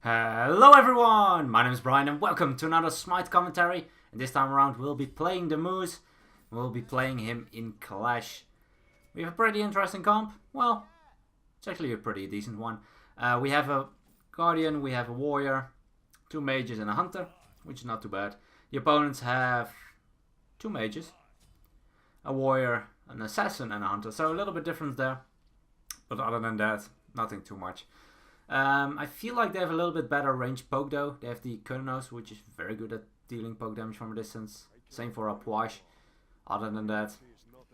Hello everyone, my name is Brian and welcome to another Smite commentary. And this time around we'll be playing the Moose. We'll be playing him in Clash. We have a pretty interesting comp. Well, it's actually a pretty decent one. We have a Guardian, we have a Warrior, 2 Mages and a Hunter, which is not too bad. The opponents have 2 Mages, a Warrior, an Assassin and a Hunter. So a little bit different there. But other than that, nothing too much. I feel like they have a little bit better range poke though. They have the Chiron, which is very good at dealing poke damage from a distance. Same for Apwash. Other than that,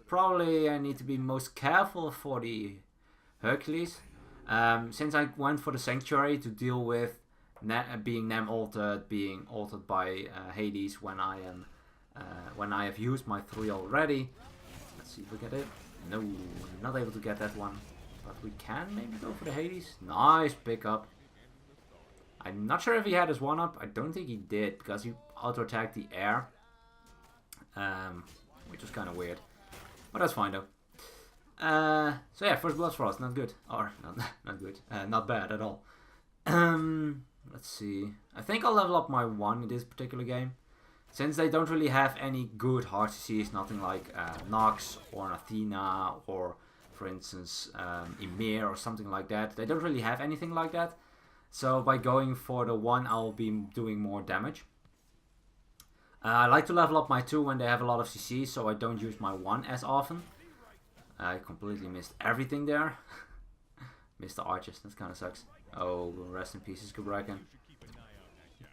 probably I need to be most careful for the Hercules. Since I went for the Sanctuary to deal with being NAM altered, being altered by Hades when I have used my 3 already. Let's see if we get it. No, not able to get that one. But we can maybe go for the Hades. Nice pickup. I'm not sure if he had his 1-up. I don't think he did because he auto-attacked the air. Which was kind of weird. But that's fine though. So yeah, first Blood Frost, not good. Or, not good. Not bad at all. Let's see. I think I'll level up my 1 in this particular game. Since they don't really have any good hard CCs, nothing like Nox or an Athena or, for instance, Ymir or something like that. They don't really have anything like that. So by going for the 1, I'll be doing more damage. I like to level up my 2 when they have a lot of CCs, so I don't use my 1 as often. I completely missed everything there. Missed the archers, that kind of sucks. Oh, rest in pieces, Kubrakan.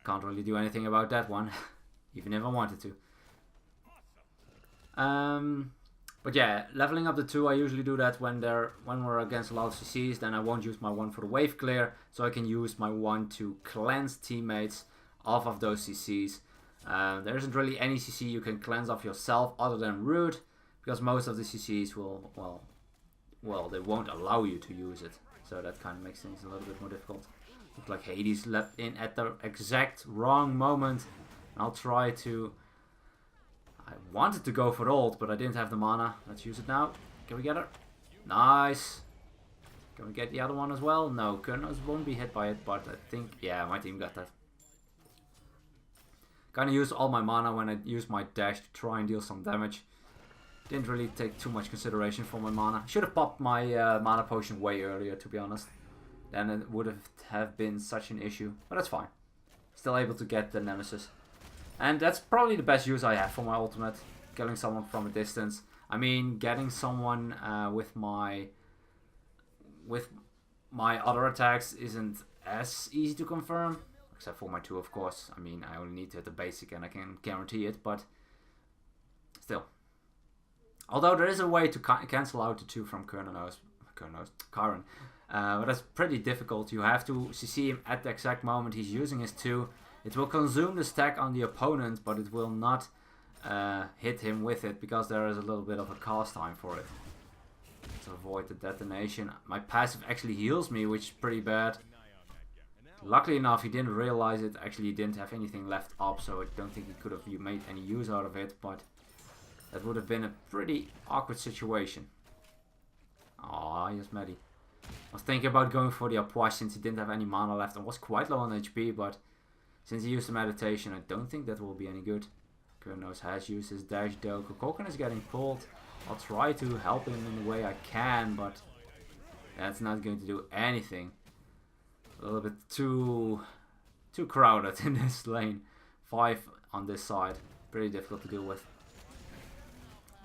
Can't really do anything about that one, even if I wanted to. But yeah, leveling up the 2, I usually do that when we're against a lot of CCs. Then I won't use my 1 for the wave clear, so I can use my 1 to cleanse teammates off of those CCs. There isn't really any CC you can cleanse off yourself other than Root, because most of the CCs will, well, they won't allow you to use it. So that kind of makes things a little bit more difficult. Looks like Hades leapt in at the exact wrong moment. I'll try to... I wanted to go for ult, but I didn't have the mana. Let's use it now. Can we get her? Nice. Can we get the other one as well? No, Kurnos won't be hit by it, but I think... Yeah, my team got that. Kinda used all my mana when I used my dash to try and deal some damage. Didn't really take too much consideration for my mana. Should have popped my mana potion way earlier, to be honest. Then it would have been such an issue. But that's fine. Still able to get the Nemesis. And that's probably the best use I have for my ultimate. Killing someone from a distance. I mean, getting someone with my other attacks isn't as easy to confirm. Except for my 2, of course. I mean, I only need to hit the basic and I can guarantee it, but still. Although there is a way to cancel out the 2 from Chiron. But that's pretty difficult. You have to CC him at the exact moment he's using his 2. It will consume the stack on the opponent, but it will not hit him with it because there is a little bit of a cast time for it. To avoid the detonation. My passive actually heals me, which is pretty bad. Luckily enough, he didn't realize it. Actually, he didn't have anything left up, so I don't think he could have made any use out of it, but that would have been a pretty awkward situation. Aw, yes, Maddie. I was thinking about going for the Apwash since he didn't have any mana left and was quite low on HP, but since he used the meditation, I don't think that will be any good. Kurnos has used his dash though. Kokokan is getting pulled. I'll try to help him in the way I can, but that's not going to do anything. A little bit too crowded in this lane. 5 on this side. Pretty difficult to deal with.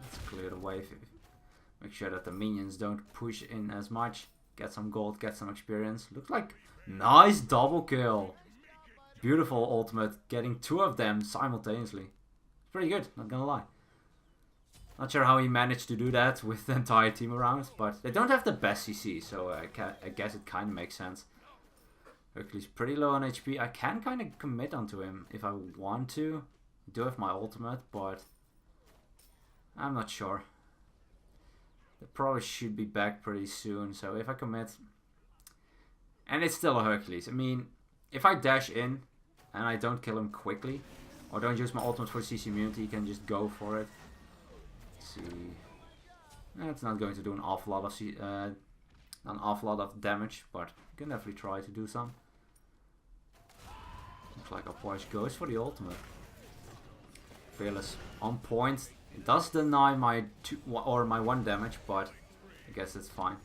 Let's clear the wave. Make sure that the minions don't push in as much. Get some gold, get some experience. Looks like nice double kill. Beautiful ultimate. Getting 2 of them simultaneously. It's pretty good, not gonna lie. Not sure how he managed to do that with the entire team around, but they don't have the best CC, so I guess it kind of makes sense. Hercules pretty low on HP. I can kind of commit onto him if I want to. I do have my ultimate, but I'm not sure. They probably should be back pretty soon, so if I commit... And it's still a Hercules. I mean, if I dash in and I don't kill him quickly, or don't use my ultimate for CC immunity, you can just go for it. Let's see... It's not going to do an awful lot of damage, but you can definitely try to do some. Looks like Upwash goes for the ultimate. Fearless on point. It does deny my 2 or my 1 damage, but I guess it's fine.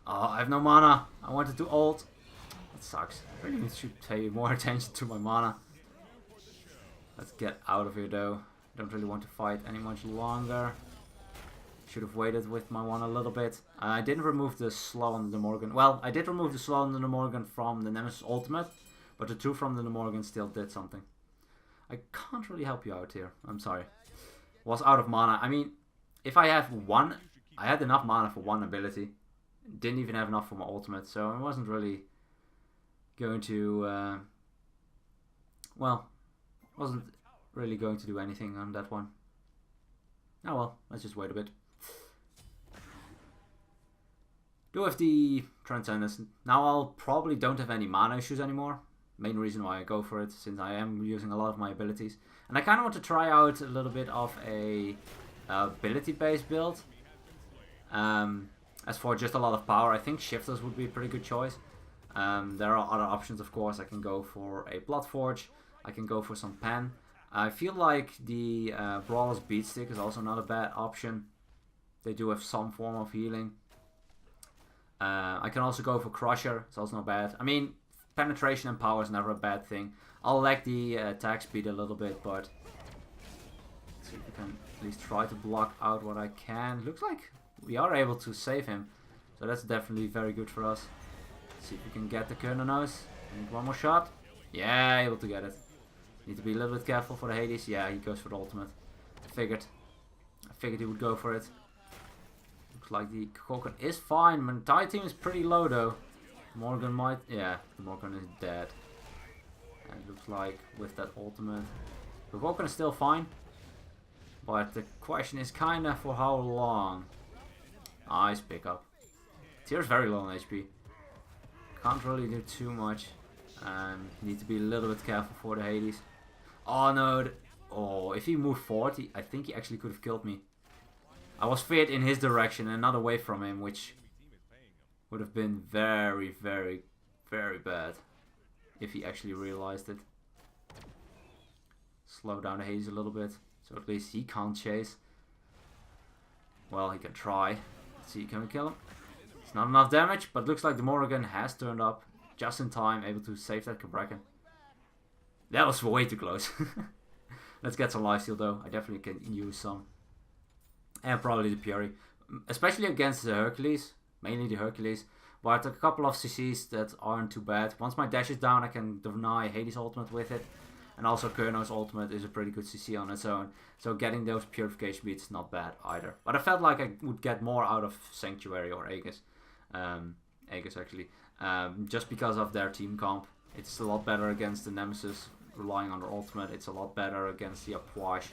Oh, I have no mana. I wanted to ult. That sucks. I really should pay more attention to my mana. Let's get out of here though. Don't really want to fight any much longer. Should have waited with my 1 a little bit. I didn't remove the slow on the Morgan. Well, I did remove the slow on the Morgan from the Nemesis ultimate, but the 2 from the Morgan still did something. I can't really help you out here. I'm sorry. Was out of mana. I mean, if I have 1, I had enough mana for 1 ability. Didn't even have enough for my ultimate, so I wasn't really going to, well, wasn't really going to do anything on that one. Oh well, let's just wait a bit. Do have the Transcendence. Now I'll probably don't have any mana issues anymore. Main reason why I go for it, since I am using a lot of my abilities. And I kind of want to try out a little bit of a ability-based build. As for just a lot of power, I think Shifters would be a pretty good choice. There are other options, of course. I can go for a Bloodforge. I can go for some Pen. I feel like the Brawler's Beatstick is also not a bad option. They do have some form of healing. I can also go for Crusher. It's also not bad. I mean, penetration and power is never a bad thing. I'll lag the attack speed a little bit, but let's see if we can at least try to block out what I can. Looks like we are able to save him, so that's definitely very good for us. Let's see if we can get the Kernanos. Need 1 more shot. Yeah, able to get it. Need to be a little bit careful for the Hades. Yeah, he goes for the ultimate. I figured he would go for it. Looks like the Kokon is fine. My entire team is pretty low though. Morgan might... yeah, the Morgan is dead. And it looks like with that ultimate, the Kokon is still fine. But the question is kinda for how long. Nice pickup. Tyr's very low on HP. Can't really do too much. Need to be a little bit careful for the Hades. Oh no. Oh, if he moved forward, I think he actually could have killed me. I was feared in his direction and not away from him, which would have been very, very, very bad if he actually realized it. Slow down the Hades a little bit, so at least he can't chase. Well, he can try. Let's see, can we kill him? It's not enough damage, but looks like the Morrigan has turned up just in time, able to save that Cabrakan. That was way too close. Let's get some lifesteal though. I definitely can use some. And probably the Fury. Especially against the Hercules. Mainly the Hercules. But a couple of CCs that aren't too bad. Once my dash is down, I can deny Hades ultimate with it. And also Kerno's ultimate is a pretty good CC on its own. So getting those purification beats is not bad either. But I felt like I would get more out of Sanctuary or Aegis. Aegis actually. Just because of their team comp. It's a lot better against the Nemesis relying on their ultimate. It's a lot better against the Upwash,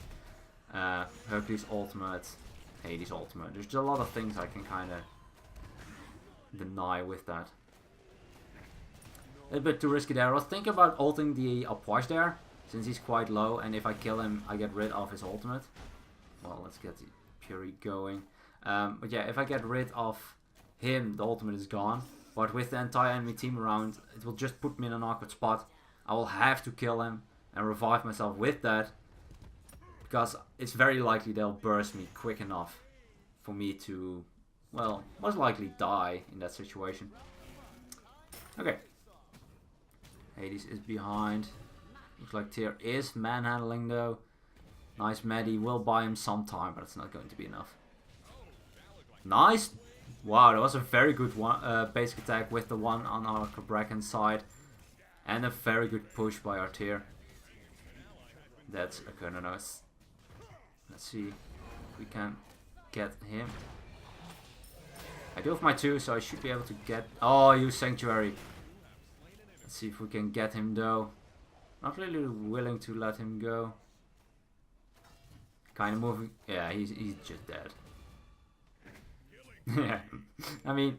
Hercules ultimate, Hades ultimate. There's just a lot of things I can kind of deny with that. A little bit too risky there. I was thinking about ulting the Upwash there, since he's quite low, and if I kill him, I get rid of his ultimate. Well, let's get the Fury going. But yeah, if I get rid of him, the ultimate is gone. But with the entire enemy team around, it will just put me in an awkward spot. I will have to kill him and revive myself with that. Because it's very likely they'll burst me quick enough for me to, well, most likely die in that situation. Okay. Hades is behind. Looks like Tyr is manhandling though. Nice Maddie will buy him some time, but it's not going to be enough. Nice. Wow, that was a very good one, basic attack with the one on our Cabrakan side. And a very good push by our Tyr. That's a Kernanos. Let's see if we can get him. I do have my 2, so I should be able to get... oh, use Sanctuary. Let's see if we can get him though. Not really willing to let him go. Kind of moving... yeah, he's just dead. Yeah, I mean,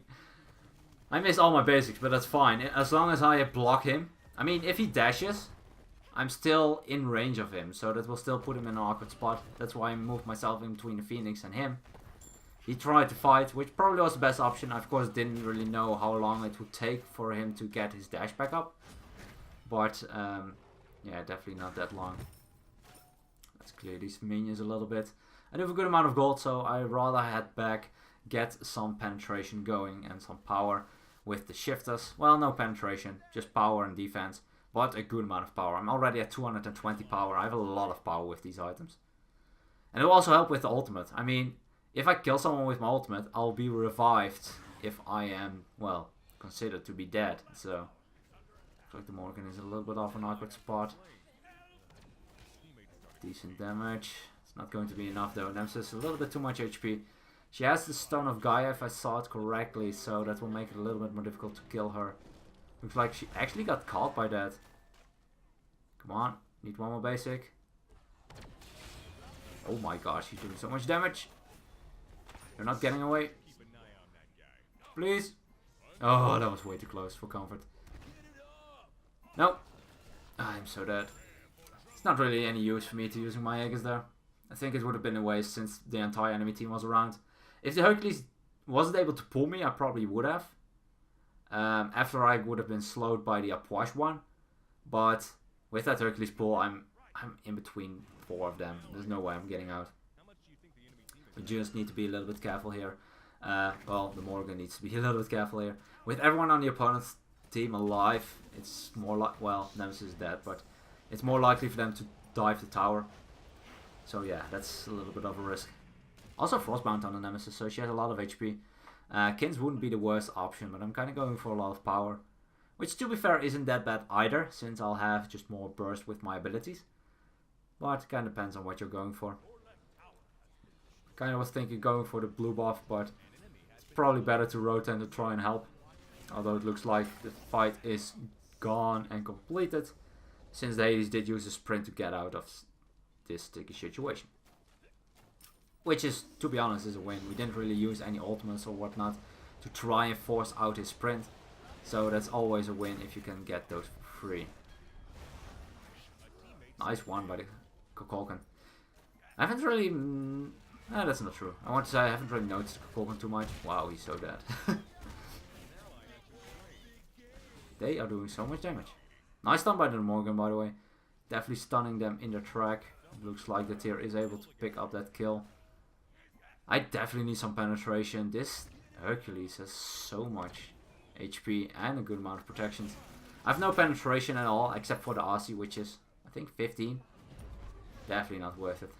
I missed all my basics, but that's fine. As long as I block him. I mean, if he dashes, I'm still in range of him, so that will still put him in an awkward spot. That's why I moved myself in between the Phoenix and him. He tried to fight, which probably was the best option. I, of course, didn't really know how long it would take for him to get his dash back up. but yeah, definitely not that long. Let's clear these minions a little bit. I do have a good amount of gold, so I rather head back, get some penetration going and some power with the shifters. Well, no penetration, just power and defense, but a good amount of power. I'm already at 220 power. I have a lot of power with these items. And it will also help with the ultimate. I mean, if I kill someone with my ultimate, I'll be revived if I am, well, considered to be dead. So, looks like the Morgan is a little bit off an awkward spot. Decent damage. It's not going to be enough though. Nemesis a little bit too much HP. She has the Stone of Gaia if I saw it correctly, so that will make it a little bit more difficult to kill her. Looks like she actually got caught by that. Come on, need one more basic. Oh my gosh, she's doing so much damage. You're not getting away. Please. Oh, that was way too close for comfort. No. I'm so dead. It's not really any use for me to using my Aegis there. I think it would have been a waste since the entire enemy team was around. If the Hercules wasn't able to pull me, I probably would have. After I would have been slowed by the Apoige one. But with that Hercules pull, I'm in between 4 of them. There's no way I'm getting out. We just need to be a little bit careful here. Well, the Morgan needs to be a little bit careful here. With everyone on the opponent's team alive, it's more like, well, Nemesis is dead, but it's more likely for them to dive the tower. So yeah, that's a little bit of a risk. Also Frostbound on the Nemesis, so she has a lot of HP. Kins wouldn't be the worst option, but I'm kind of going for a lot of power. Which, to be fair, isn't that bad either, since I'll have just more burst with my abilities. But it kind of depends on what you're going for. Kind of was thinking going for the blue buff, but it's probably better to rotate to try and help. Although it looks like the fight is gone and completed, since the Hades did use a sprint to get out of this sticky situation. Which is, to be honest, is a win. We didn't really use any ultimates or whatnot to try and force out his sprint. So that's always a win if you can get those for free. Nice one by the Kukulkan. I haven't really... that's not true. I want to say I haven't really noticed Kukulkan too much. Wow, he's so dead. They are doing so much damage. Nice stun by the Morgan, by the way. Definitely stunning them in their track. It looks like the tier is able to pick up that kill. I definitely need some penetration. This Hercules has so much HP and a good amount of protections. I have no penetration at all, except for the RC, which is, I think, 15. Definitely not worth it.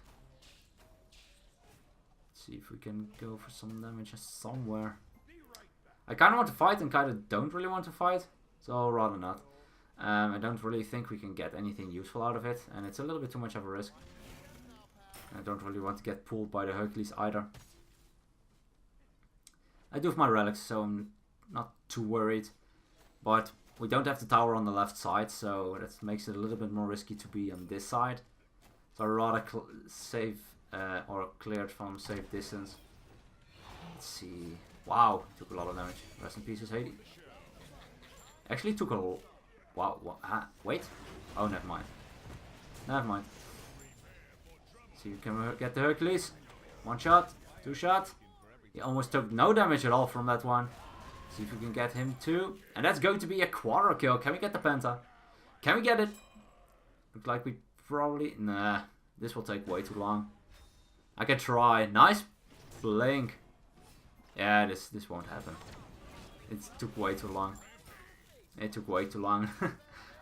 Let's see if we can go for some damage somewhere. I kind of want to fight and kind of don't really want to fight, so I'll rather not. I don't really think we can get anything useful out of it, and it's a little bit too much of a risk. I don't really want to get pulled by the Hercules either. I do have my relics, so I'm not too worried. But we don't have the tower on the left side, so that makes it a little bit more risky to be on this side. So I'd rather save or clear it from safe distance. Let's see. Wow, took a lot of damage. Rest in pieces, Hades. Actually took a... Wow, wait. Oh, never mind. Never mind. See if we can get the Hercules. 1 shot, 2 shot. He almost took no damage at all from that one. See if we can get him too. And that's going to be a quarter kill. Can we get the Penta? Can we get it? Looks like we probably... Nah, this will take way too long. I can try. Nice blink. Yeah, this won't happen. It took way too long. It took way too long.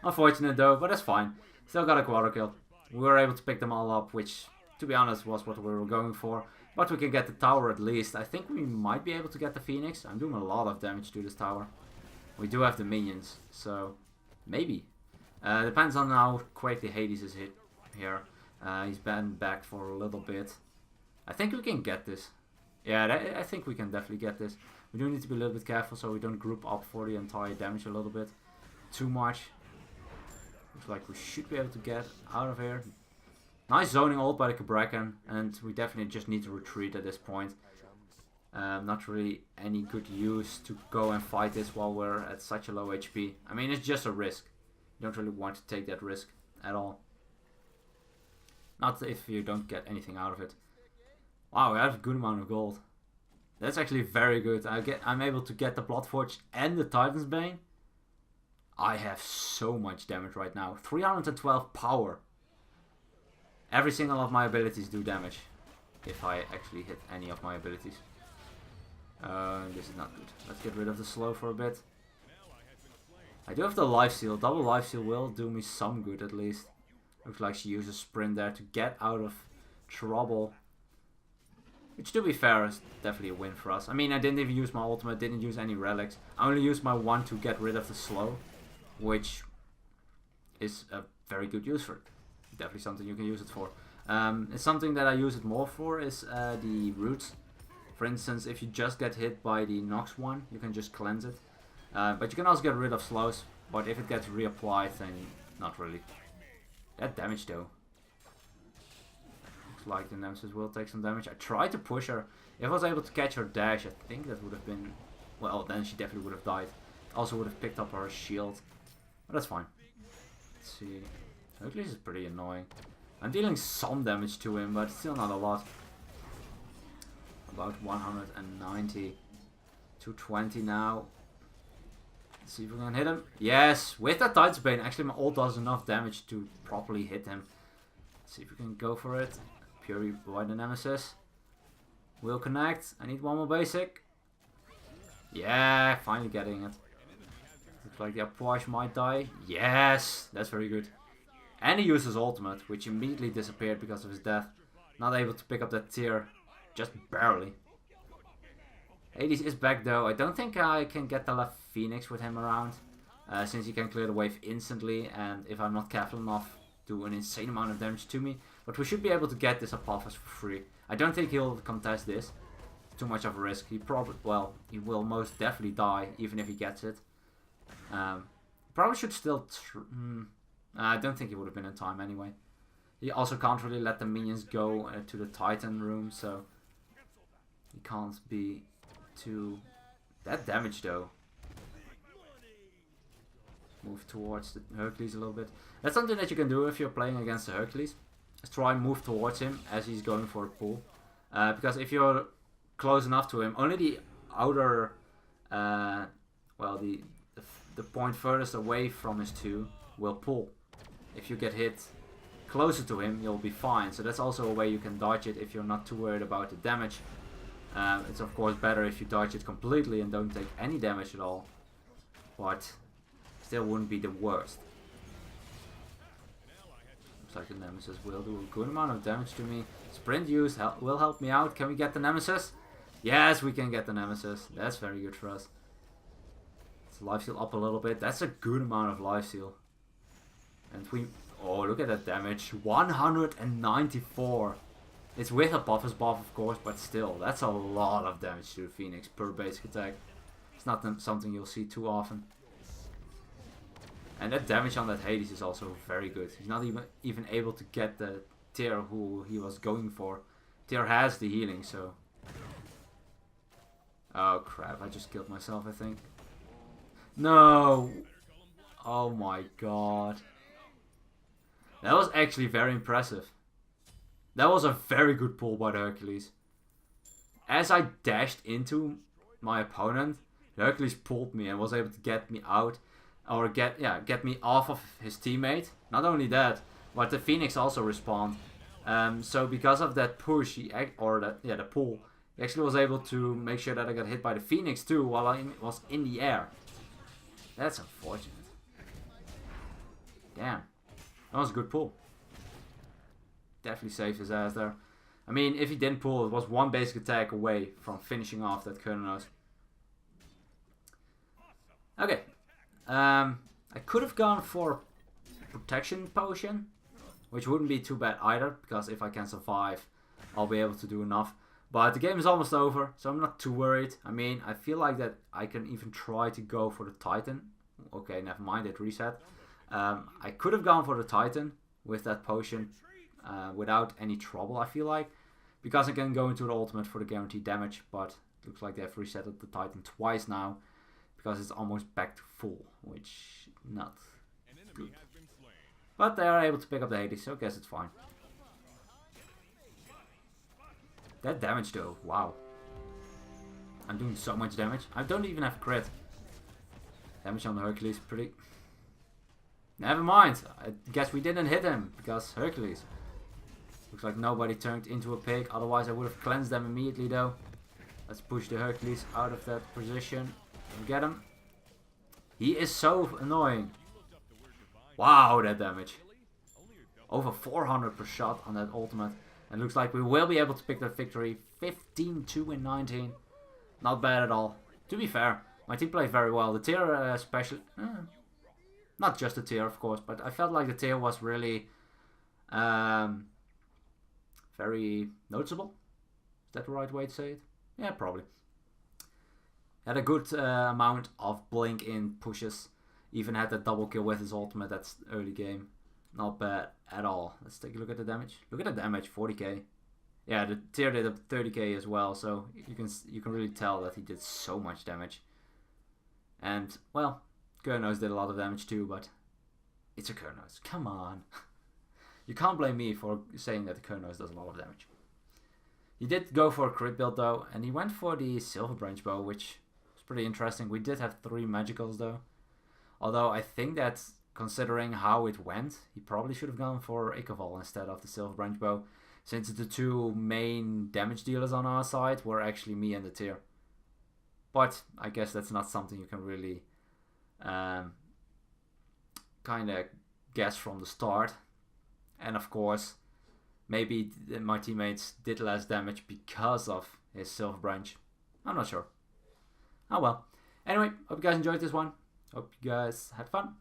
Unfortunate though, but that's fine. Still got a quarter kill. We were able to pick them all up, which, to be honest, was what we were going for. But we can get the tower at least. I think we might be able to get the Phoenix. I'm doing a lot of damage to this tower. We do have the minions, so maybe. Depends on how quickly Hades is hit here. He's been back for a little bit. I think we can get this. Yeah, I think we can definitely get this. We do need to be a little bit careful so we don't group up for the entire damage a little bit too much. Looks like we should be able to get out of here. Nice zoning ult by the Cabrakan, and we definitely just need to retreat at this point. Not really any good use to go and fight this while we're at such a low HP. I mean, it's just a risk. You don't really want to take that risk at all. Not if you don't get anything out of it. Wow, we have a good amount of gold. That's actually very good. I'm able to get the Bloodforge and the Titan's Bane. I have so much damage right now. 312 power. Every single of my abilities do damage. If I actually hit any of my abilities. This is not good. Let's get rid of the slow for a bit. I do have the life steal. Double life steal will do me some good at least. Looks like she uses sprint there to get out of trouble. Which, to be fair, is definitely a win for us. I mean, I didn't even use my ultimate, didn't use any relics. I only used my one to get rid of the slow. Which is a very good use for it. Definitely something you can use it for. It's something that I use it more for is the roots. For instance, if you just get hit by the Nox one, you can just cleanse it. But you can also get rid of slows. But if it gets reapplied, then not really. That damage though. Looks like the Nemesis will take some damage. I tried to push her. If I was able to catch her dash, I think that would have been... Well, then she definitely would have died. Also would have picked up her shield. But that's fine. Let's see. Hercules is pretty annoying. I'm dealing some damage to him, but still not a lot. About 190. 220 now. Let's see if we can hit him. Yes! With that Titan's Bane, actually my ult does enough damage to properly hit him. Let's see if we can go for it. Fury by the Nemesis. Will connect. I need one more basic. Yeah, finally getting it. Looks like the Approach might die. Yes! That's very good. And he uses ultimate, which immediately disappeared because of his death. Not able to pick up that tier. Just barely. Hades is back though. I don't think I can get the left Phoenix with him around. Since he can clear the wave instantly. And if I'm not careful enough, do an insane amount of damage to me. But we should be able to get this Apophis for free. I don't think he'll contest this. It's too much of a risk. He probably, well, he will most definitely die even if he gets it. Probably should still... I don't think he would have been in time anyway. He also can't really let the minions go to the Titan room, so he can't be too... That damage though. Move towards the Hercules a little bit. That's something that you can do if you're playing against the Hercules. Is try and move towards him as he's going for a pull. Because if you're close enough to him, only the outer... well, the point furthest away from his two will pull. If you get hit closer to him, you'll be fine. So that's also a way you can dodge it if you're not too worried about the damage. It's of course better if you dodge it completely and don't take any damage at all. But still wouldn't be the worst. Looks like the Nemesis will do a good amount of damage to me. Sprint use will help me out. Can we get the Nemesis? Yes, we can get the Nemesis. That's very good for us. Let's life steal up a little bit. That's a good amount of life steal. And we... Oh, look at that damage. 194. It's with a Apophis buff, of course, but still. That's a lot of damage to the Phoenix per basic attack. It's not something you'll see too often. And that damage on that Hades is also very good. He's not even able to get the tier who he was going for. Tier has the healing, so... Oh crap, I just killed myself, I think. No! Oh my god. That was actually very impressive. That was a very good pull by the Hercules. As I dashed into my opponent, the Hercules pulled me and was able to get me out. Or get me off of his teammate. Not only that, but the Phoenix also respawned. So because of that push, the pull, he actually was able to make sure that I got hit by the Phoenix too while I was in the air. That's unfortunate. Damn. That was a good pull. Definitely saved his ass there. I mean, if he didn't pull, it was one basic attack away from finishing off that Kronos. Okay. I could have gone for protection potion, which wouldn't be too bad either, because if I can survive, I'll be able to do enough. But the game is almost over, so I'm not too worried. I mean, I feel like that I can even try to go for the Titan. Okay, never mind, it reset. I could have gone for the Titan with that potion without any trouble, I feel like. Because I can go into the ultimate for the guaranteed damage, but it looks like they've reset the Titan twice now. Because it's almost back to full, which not good. But they are able to pick up the Hades, so I guess it's fine. That damage though, wow. I'm doing so much damage. I don't even have crit. Damage on the Hercules, pretty Never mind. I guess we didn't hit him because Hercules. Looks like nobody turned into a pig. Otherwise I would have cleansed them immediately though. Let's push the Hercules out of that position. Get him. He is so annoying. Wow, that damage. Over 400 per shot on that ultimate. And looks like we will be able to pick that victory. 15-2-19. Not bad at all. To be fair, my team played very well. The tier especially... not just the tier, of course, but I felt like the tier was really very noticeable. Is that the right way to say it? Yeah, probably. Had a good amount of blink in pushes. Even had that double kill with his ultimate. That's early game. Not bad at all. Let's take a look at the damage. Look at the damage, 40k. Yeah, the tier did a 30k as well, so you can really tell that he did so much damage. And well, Kurnos did a lot of damage too, but it's a Kurnos. Come on. You can't blame me for saying that the Kurnos does a lot of damage. He did go for a crit build though, and he went for the Silver Branch Bow, which was pretty interesting. We did have 3 magicals though. Although I think that considering how it went, he probably should have gone for Ichabod instead of the Silver Branch Bow, since the 2 main damage dealers on our side were actually me and the tier. But I guess that's not something you can really kind of guess from the start. And of course, maybe my teammates did less damage because of his Silver Branch. I'm not sure. Oh well. Anyway, hope you guys enjoyed this one. Hope you guys had fun.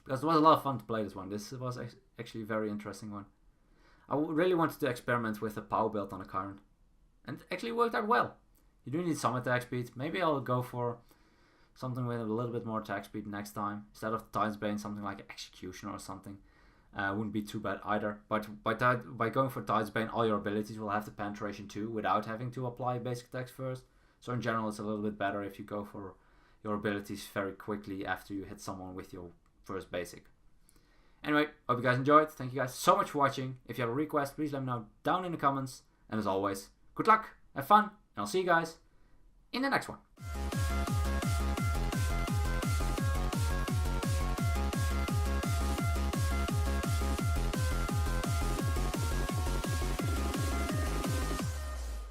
Because it was a lot of fun to play this one. This was actually a very interesting one. I really wanted to experiment with a power build on a Chiron. And it actually worked out well. You do need some attack speed. Maybe I'll go for something with a little bit more attack speed next time. Instead of Titan's Bane, something like Executioner or something. Wouldn't be too bad either. But by going for Titan's Bane, all your abilities will have the penetration too, without having to apply basic attacks first. So in general, it's a little bit better if you go for your abilities very quickly after you hit someone with your first basic. Anyway, hope you guys enjoyed. Thank you guys so much for watching. If you have a request, please let me know down in the comments. And as always, good luck, have fun, and I'll see you guys in the next one.